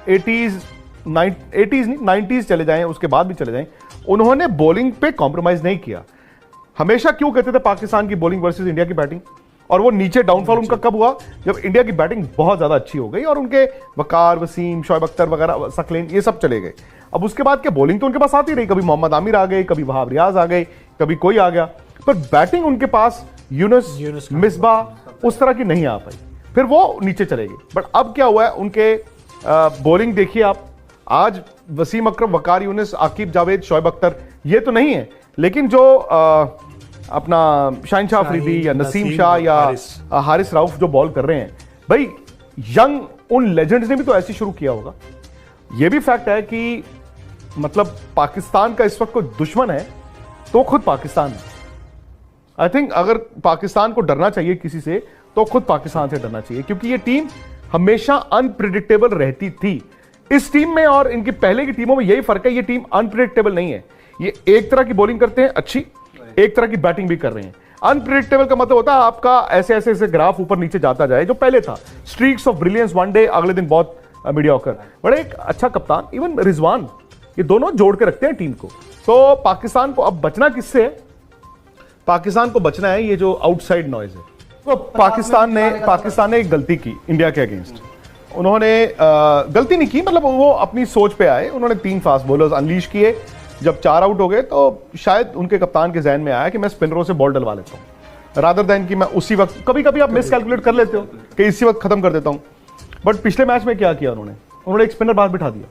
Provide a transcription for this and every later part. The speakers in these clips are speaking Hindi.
80s नहीं 90s चले जाएं, उसके बाद भी चले जाएं, उन्होंने बॉलिंग पे कॉम्प्रोमाइज नहीं किया। हमेशा क्यों कहते थे पाकिस्तान की बॉलिंग वर्सेस इंडिया की बैटिंग, और वो नीचे डाउनफॉल उनका कब हुआ, जब इंडिया की बैटिंग बहुत ज्यादा अच्छी हो गई और उनके वकार, वसीम, शोएब अख्तर वगैरह, सकलेन, ये सब चले गए। अब उसके बाद क्या बॉलिंग तो उनके पास आती रही, कभी मोहम्मद आमिर आ गए, कभी वहाब रियाज आ गए, कभी कोई आ गया, पर बैटिंग उनके पास यूनुस, मिसबाह उस तरह की नहीं आ पाई, फिर वो नीचे चले गए। बट अब क्या हुआ है, उनके बॉलिंग देखिए आप, आज वसीम अकरम, वकार यूनुस, आकिब जावेद, शोएब अख्तर, ये तो नहीं है, लेकिन जो अपना शाहिन अफरीदी या नसीम शाह या हारिस राउफ जो बॉल कर रहे हैं, भाई यंग उन लेजेंड्स ने भी तो ऐसे शुरू किया होगा। यह भी फैक्ट है कि मतलब पाकिस्तान का इस वक्त कोई दुश्मन है तो खुद पाकिस्तान है। आई थिंक अगर पाकिस्तान को डरना चाहिए किसी से तो खुद पाकिस्तान से डरना चाहिए, क्योंकि ये टीम हमेशा अनप्रिडिक्टेबल रहती थी। इस टीम में और इनकी पहले की टीमों में यही फर्क है, ये टीम अनप्रिडिक्टेबल नहीं है। ये एक तरह की बॉलिंग करते हैं अच्छी, एक तरह की बैटिंग भी कर रहे हैं। अनप्रिडिक्टेबल का मतलब होता है आपका ऐसे ऐसे ऐसे ग्राफ ऊपर नीचे जाता जाए, जो पहले था streaks of brilliance one day, अगले दिन बहुत मीडियोकर। बड़े एक अच्छा कप्तान, इवन रिजवान, ये दोनों जोड़ के रखते हैं टीम को। तो पाकिस्तान को अब बचना किससे है? पाकिस्तान को बचना है ये जो आउटसाइड नॉइज है। तो पाकिस्तान ने एक गलती की इंडिया के अगेंस्ट। उन्होंने गलती नहीं की, मतलब वो अपनी सोच पे आए, उन्होंने 3 फास्ट बॉलर्स अनलीश किए। जब 4 आउट हो गए तो शायद उनके कप्तान के जहन में आया कि मैं स्पिनरों से बॉल डलवा लेता हूं, रादर देन कि मैं उसी वक्त, कभी कभी आप मिस कैलकुलेट कर लेते हो कि इसी वक्त खत्म कर देता हूं। बट पिछले मैच में क्या किया उन्होंने एक स्पिनर बाहर बिठा दिया।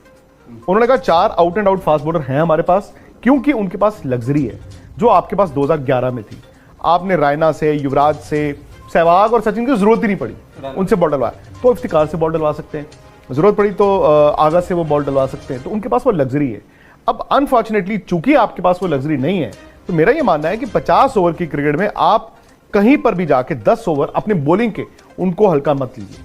उन्होंने कहा 4 out and out fast bowler हैं हमारे पास, क्योंकि उनके पास लग्जरी है जो आपके पास 2011 में थी। आपने रायना से, युवराज से, सहवाग और सचिन की जरूरत ही नहीं पड़ी, उनसे बॉल डलवाया। तो इफ्तिकार से बॉल डलवा सकते हैं, जरूरत पड़ी तो आगा से वो बॉल डलवा सकते हैं। तो उनके पास वो लग्जरी है। अब अनफॉर्चुनेटली चूंकि आपके पास वो लग्जरी नहीं है, तो मेरा ये मानना है कि 50 ओवर की क्रिकेट में आप कहीं पर भी जाके 10 ओवर अपने बॉलिंग के उनको हल्का मत लीजिए।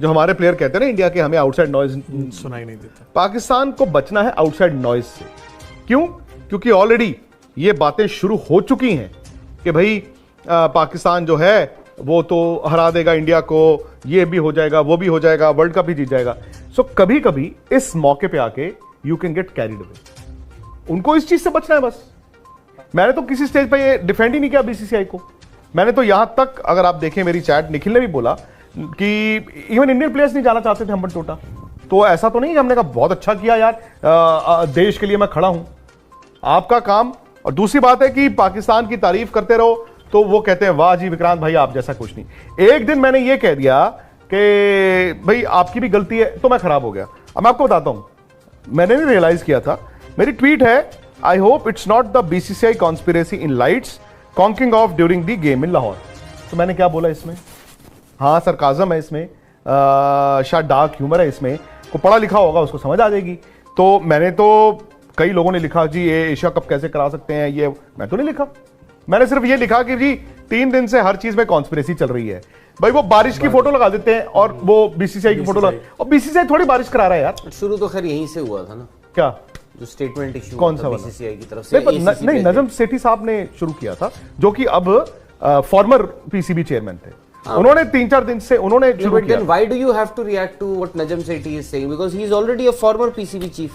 जो हमारे प्लेयर कहते हैं ना इंडिया के, हमें आउटसाइड नॉइज सुनाई नहीं देता। पाकिस्तान को बचना है आउटसाइड नॉइज से। क्यों? क्योंकि ऑलरेडी ये बातें शुरू हो चुकी हैं कि भाई पाकिस्तान जो है वो तो हरा देगा इंडिया को, ये भी हो जाएगा, वो भी हो जाएगा, वर्ल्ड कप भी जीत जाएगा। सो कभी कभी इस मौके पे आके you can get carried away. उनको इस चीज से बचना है बस। मैंने तो किसी स्टेज पे ये डिफेंड ही नहीं किया बीसीसीआई को। मैंने तो यहां तक, अगर आप देखें मेरी चैट, निखिल ने भी बोला कि इवन इंडियन प्लेयर्स नहीं जाना चाहते थे हम्बल टोटा। तो ऐसा तो नहीं है, हमने कहा बहुत अच्छा किया यार, देश के लिए मैं खड़ा हूं, आपका काम। और दूसरी बात है कि पाकिस्तान की तारीफ करते रहो तो वो कहते हैं वाह जी विक्रांत भाई आप जैसा कुछ नहीं। एक दिन मैंने ये कह दिया कि भाई आपकी भी गलती है, तो मैं खराब हो गया। अब मैं आपको बताता हूं, मैंने नहीं रियलाइज किया था। मेरी ट्वीट है, I hope it's not the BCCI conspiracy in lights conking off during the game in Lahore. तो मैंने क्या बोला इसमें? हाँ सरकाजम है इसमें, शायद डार्क ह्यूमर है इसमें, को पढ़ा लिखा होगा उसको समझ आ जाएगी। तो मैंने तो, कई लोगों ने लिखा जी ये एशिया कप कैसे करा सकते हैं, ये मैं तो नहीं लिखा। मैंने सिर्फ ये लिखा कि जी 3 दिन से हर चीज में कॉन्स्पिरेसी चल रही है। भाई वो बारिश की फोटो लगा देते हैं और वो बीसीसीआई की फोटो लगा, और बीसीसीआई थोड़ी बारिश करा रहा है यार। शुरू तो खैर यहीं से हुआ था ना, क्या जो स्टेटमेंट इशू कौन सा बीसीसीआई की तरफ से? नहीं, नजम सेठी साहब ने शुरू किया था, जो कि अब फॉर्मर पीसीबी चेयरमैन थे। उन्होंने 3-4 दिन से उन्होंने शुरू किया। Then why do you have to react to what Najam Sethi is saying? Because he is already a former PCB chief.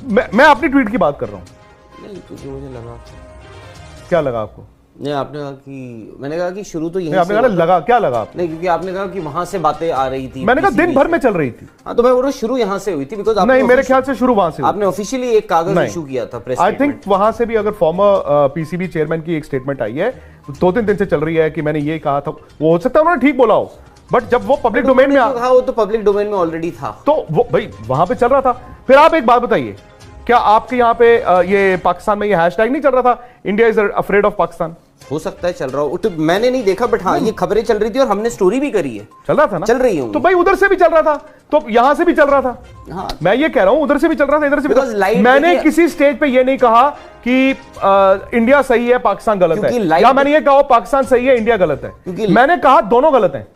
मैं अपनी ट्वीट की बात कर रहा हूं। नहीं, क्योंकि मुझे लगा, क्या लगा आपको? नहीं, आपने कहा कि, मैंने कहा कि शुरू तो यहीं आपने कहा लगा, क्या लगा आपको? नहीं, क्योंकि आपने कहा कि वहां से बातें आ रही थी, मैंने कहा दिन भर में चल रही थी। हाँ, तो मैं बोल रहा हूं शुरू यहां से हुई थी, बिकॉज नहीं, मेरे ख्याल से शुरू वहां से आपने ऑफिशियली एक कागज इशू किया था प्रेस। आई थिंक वहां से भी अगर फॉर्मर पीसीबी चेयरमैन की एक स्टेटमेंट आई है, 2-3 दिन से चल रही है कि मैंने ये कहा था, वो हो सकता है उन्होंने ठीक बोला हो, बट जब वो पब्लिक डोमेन में कहा, वो तो पब्लिक डोमेन में ऑलरेडी था, तो वो भाई वहां पे चल रहा था। फिर आप एक बात बताइए, क्या आपके यहाँ पे ये पाकिस्तान में ये हैशटैग नहीं चल रहा था, India is afraid of Pakistan? हो सकता है चल रहा हो, तो मैंने नहीं देखा, बट हाँ ये खबरें चल रही थी और हमने स्टोरी भी करी है। चल रहा था ना, चल रही हूँ तो भाई उधर से भी चल रहा था, तो यहां से भी चल रहा था। हाँ, मैं ये कह रहा हूं उधर से भी चल रहा था, इधर से भी। मैंने किसी स्टेज पे ये नहीं कहा कि इंडिया सही है पाकिस्तान गलत है, या मैंने ये कहा पाकिस्तान सही है इंडिया गलत है। मैंने कहा दोनों गलत हैं।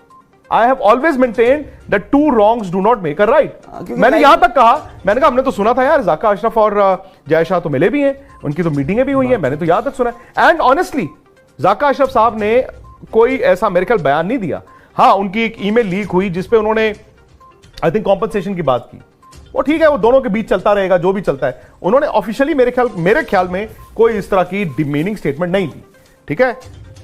I have always maintained that 2 wrongs do not make a right. मैंने यहां तक कहा, मैंने कहा हमने तो सुना था यार जाका अशरफ और जय शाह तो मिले भी हैं, उनकी तो मीटिंगें भी हुई हैं, मैंने तो यहां तक सुना है। एंड ऑनेस्टली जाका अशरफ साहब ने कोई ऐसा मेरे ख्याल बयान नहीं दिया। हाँ, उनकी एक ईमेल लीक हुई जिसपे उन्होंने आई थिंक कॉम्पनसेशन की बात की, वो ठीक है, वो दोनों के बीच चलता रहेगा जो भी चलता है। उन्होंने ऑफिशियली मेरे ख्याल में कोई इस तरह की डिमीनिंग स्टेटमेंट नहीं दी, ठीक है।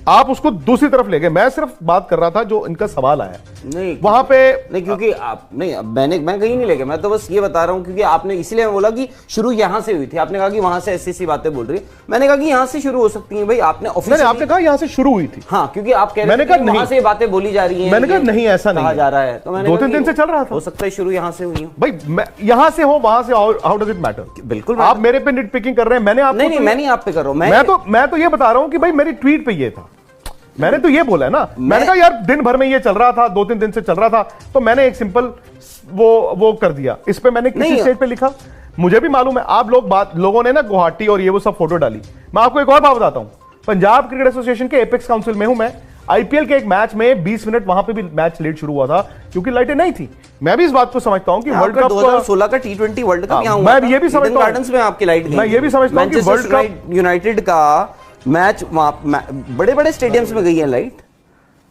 आप उसको दूसरी तरफ ले गए, मैं सिर्फ बात कर रहा था जो इनका सवाल आया नहीं वहां पे। नहीं, क्योंकि आप नहीं, मैं कहीं नहीं लेके, मैं तो बस ये बता रहा हूं, क्योंकि आपने इसलिए बोला कि शुरू यहां से हुई थी, आपने कहा कि वहां से ऐसी बातें बोल रही है, मैंने कहा कि यहां से शुरू हो सकती है भाई। आपने ऑफिशियली आपने कहा यहां से शुरू हुई थी। हाँ, क्योंकि आप कह रहे थे वहां से बातें बोली जा रही हैं, मैंने कहा नहीं, ऐसा नहीं कहा जा रहा है, तो मैंने 2-3 दिन से चल रहा था। हो सकता है शुरू यहां से हुई हो भाई, यहां से हो वहां से, हाउ डज इट मैटर? बिल्कुल, आप मेरे पे निट पिकिंग कर रहे हैं, मैंने आपको नहीं, मैं नहीं आप पे कर रहा हूं, मैं तो ये बता रहा हूं कि भाई मेरी ट्वीट पे ये था, मैंने तो ये बोला है ना। मैंने कहा यार दिन भर में ये चल रहा था, 2-3 दिन से चल रहा था, तो मैंने एक सिंपल वो कर दिया। इस पे मैंने किसी स्टेज पे लिखा, मुझे भी मालूम है आप लोगों ने ना गुवाहाटी और ये वो सब फोटो डाली। मैं आपको एक और बात बताता हूं, पंजाब क्रिकेट एसोसिएशन के एपेक्स काउंसिल में हूं मैं। आईपीएल के एक मैच में 20 मिनट वहां पे भी मैच लेट शुरू हुआ था क्योंकि लाइटें नहीं थी। मैं भी इस बात को समझता हूं कि वर्ल्ड कप 2016 का T20 वर्ल्ड कप यहां हुआ, मैं ये भी समझता हूं गार्डन्स में आपकी लाइट गई। मैं ये भी समझता हूं कि वर्ल्ड कप यूनाइटेड का मैच बड़े बड़े स्टेडियम्स में गई है लाइट।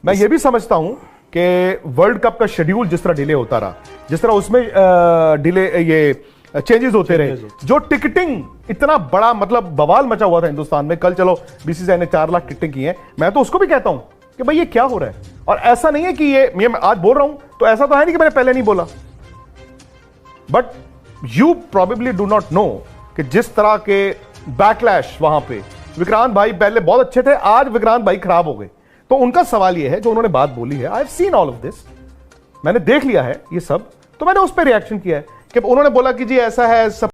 मैं ये भी समझता हूं कि वर्ल्ड कप का शेड्यूल जिस तरह डिले होता रहा, जिस तरह उसमें डिले ये चेंजेस होते रहे, जो टिकटिंग इतना बड़ा मतलब बवाल मचा हुआ था हिंदुस्तान में। कल चलो बीसीसीआई ने 4 लाख टिकटिंग की है, मैं तो उसको भी कहता हूं कि भाई ये क्या हो रहा है। और ऐसा नहीं है कि ये मैं आज बोल रहा हूं तो ऐसा तो है नहीं कि मैंने पहले नहीं बोला, but you probably do not know कि जिस तरह के बैकलैश वहां पे, विक्रांत भाई पहले बहुत अच्छे थे, आज विक्रांत भाई खराब हो गए। तो उनका सवाल ये है, जो उन्होंने बात बोली है, I have seen all of this, मैंने देख लिया है ये सब, तो मैंने उस पर रिएक्शन किया है कि उन्होंने बोला कि जी ऐसा है सब